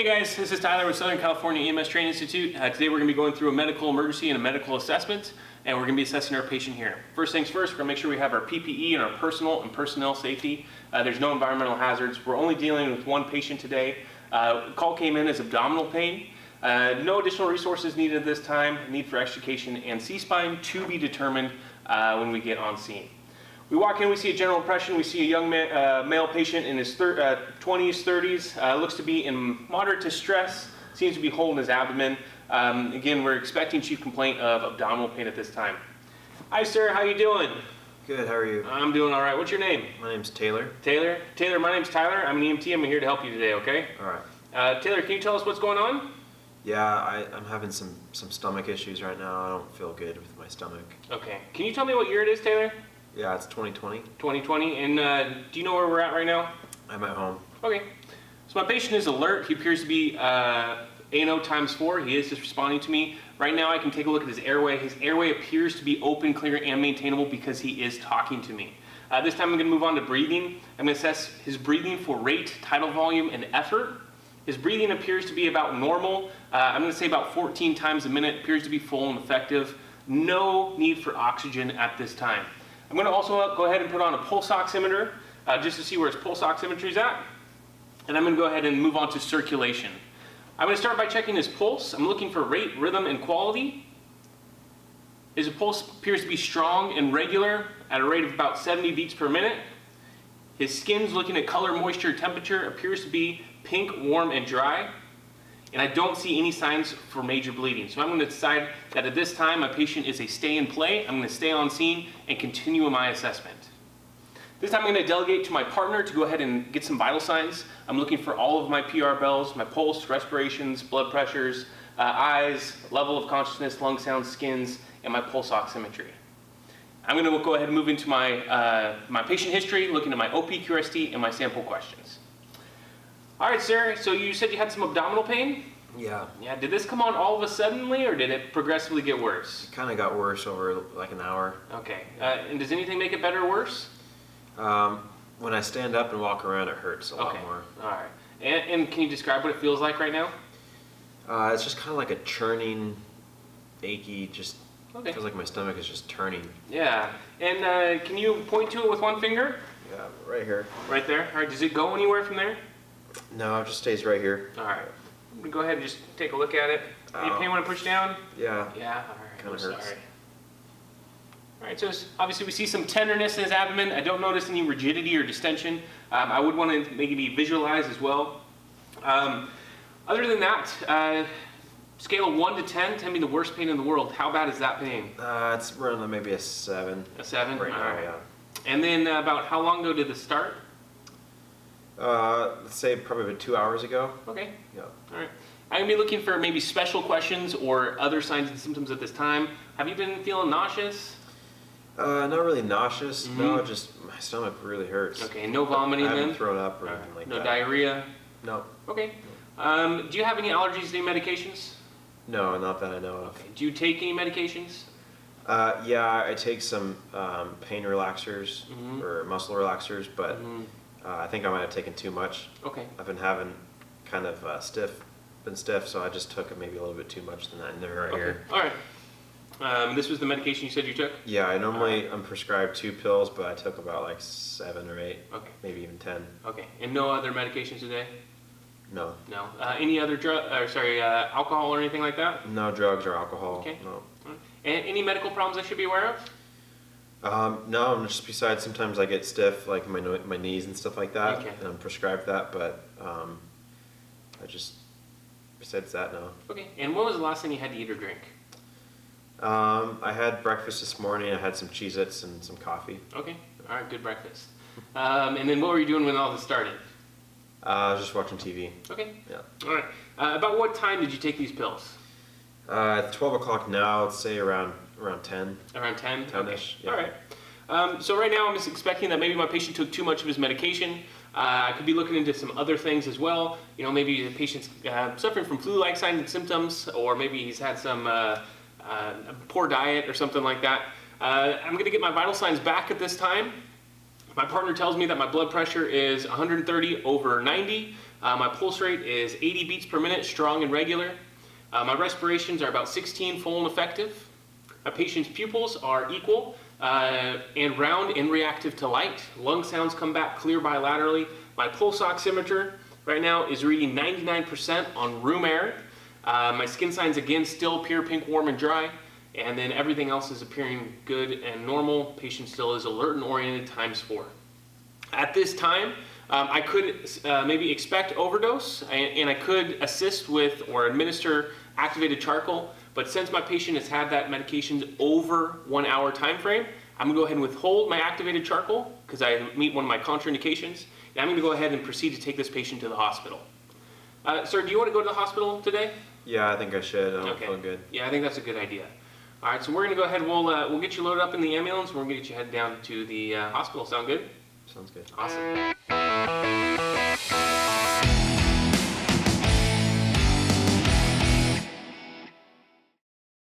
Hey guys, this is Tyler with Southern California EMS Training Institute. Today we're going to be going through a medical emergency and a medical assessment, and we're going to be assessing our patient here. First things first, we're going to make sure we have our PPE and our personal and personnel safety. There's no environmental hazards. We're only dealing with one patient today. Call came in as abdominal pain. No additional resources needed at this time. Need for extrication and C-spine to be determined when we get on scene. We walk in, we see a general impression, we see a young male patient in his 20s, 30s, looks to be in moderate distress, seems to be holding his abdomen. Again, we're expecting chief complaint of abdominal pain at this time. Hi sir, how you doing? Good, how are you? I'm doing all right. What's your name? My name's Taylor. Taylor? Taylor, my name's Tyler. I'm an EMT. I'm here to help you today, okay? All right. Taylor, can you tell us what's going on? Yeah, I'm having some stomach issues right now. I don't feel good with my stomach. Okay. Can you tell me what year it is, Taylor? Yeah, it's 2020. 2020. And do you know where we're at right now? I'm at home. Okay. So my patient is alert. He appears to be ANO times 4. He is just responding to me. Right now I can take a look at his airway. His airway appears to be open, clear, and maintainable because he is talking to me. This time I'm going to move on to breathing. I'm going to assess his breathing for rate, tidal volume, and effort. His breathing appears to be about normal. I'm going to say about 14 times a minute. Appears to be full and effective. No need for oxygen at this time. I'm going to also go ahead and put on a pulse oximeter just to see where his pulse oximetry is at. And I'm going to go ahead and move on to circulation. I'm going to start by checking his pulse. I'm looking for rate, rhythm, and quality. His pulse appears to be strong and regular at a rate of about 70 beats per minute. His skin's looking at color, moisture, temperature, appears to be pink, warm, and dry. And I don't see any signs for major bleeding. So I'm going to decide that at this time my patient is a stay and play. I'm going to stay on scene and continue my assessment. This time I'm going to delegate to my partner to go ahead and get some vital signs. I'm looking for all of my PR bells, my pulse, respirations, blood pressures, eyes, level of consciousness, lung sounds, skins, and my pulse oximetry. I'm going to go ahead and move into my, my patient history, looking at my OP, QRST, and my sample questions. All right, sir, so you said you had some abdominal pain? Yeah. Yeah, did this come on all of a suddenly, or did it progressively get worse? It kind of got worse over like an hour. Okay, and does anything make it better or worse? When I stand up and walk around, it hurts a lot more. All right. And can you describe what it feels like right now? It's just kind of like a churning, achy, just Okay. feels like my stomach is just turning. Yeah, and can you point to it with one finger? Yeah, right here. Right there? All right, does it go anywhere from there? No, it just stays right here. All right. I'm going to go ahead and just take a look at it. Any pain when I push down? Yeah. Yeah, all right. Kind of hurts. Sorry. All right, so obviously we see some tenderness in his abdomen. I don't notice any rigidity or distension. I would want to maybe visualize as well. Other than that, scale of 1 to 10, 10 being the worst pain in the world. How bad is that pain? It's around maybe a 7. A 7? Right now, right. yeah. And then about how long ago did this start? Let's say probably about 2 hours ago. Okay. Yeah. All right. I'm going to be looking for maybe special questions or other signs and symptoms at this time. Have you been feeling nauseous? Not really nauseous. No, just my stomach really hurts. Okay, no vomiting I haven't then? thrown up or anything like No that. diarrhea? No. Okay. Do you have any allergies to any medications? No, not that I know of. Okay. Do you take any medications? Yeah, I take some pain relaxers or muscle relaxers, but I think I might have taken too much. Okay. I've been having kind of stiff, so I just took maybe a little bit too much than that in there right here. All right. This was the medication you said you took? Yeah, I normally I'm prescribed 2 pills, but I took about like 7 or 8, Okay. maybe even 10. Okay. And no other medications today? No. No. Any other alcohol or anything like that? No drugs or alcohol. Okay. No. And any medical problems I should be aware of? No, just besides sometimes I get stiff, like my knees and stuff like that, Okay. and I'm prescribed that, but besides that, no. Okay. And when was the last time you had to eat or drink? I had breakfast this morning. I had some Cheez-Its and some coffee. Okay. All right. Good breakfast. And then what were you doing when all this started? I was just watching TV. Okay. Yeah. All right. About what time did you take these pills? It's 12 o'clock now. Let's say around 10. Around 10? 10-ish, Okay. yeah. All right. So right now I'm just expecting that maybe my patient took too much of his medication. I could be looking into some other things as well. You know, maybe the patient's suffering from flu-like signs and symptoms, or maybe he's had some a poor diet or something like that. I'm going to get my vital signs back at this time. My partner tells me that my blood pressure is 130/90. My pulse rate is 80 beats per minute, strong and regular. My respirations are about 16, full and effective. My patient's pupils are equal and round and reactive to light. Lung sounds come back clear bilaterally. My pulse oximeter right now is reading 99% on room air. My skin signs again still appear pink, warm, and dry. And then everything else is appearing good and normal. Patient still is alert and oriented ×4. At this time, I could maybe expect overdose, and I could assist with or administer activated charcoal. But since my patient has had that medication over 1 hour time frame, I'm gonna go ahead and withhold my activated charcoal because I meet one of my contraindications. And I'm gonna go ahead and proceed to take this patient to the hospital. Sir, do you want to go to the hospital today? Yeah, I think I should. I don't feel good. Yeah, I think that's a good idea. All right, so we're gonna go ahead. We'll get you loaded up in the ambulance. We're gonna get you headed down to the hospital. Sound good? Sounds good. Awesome.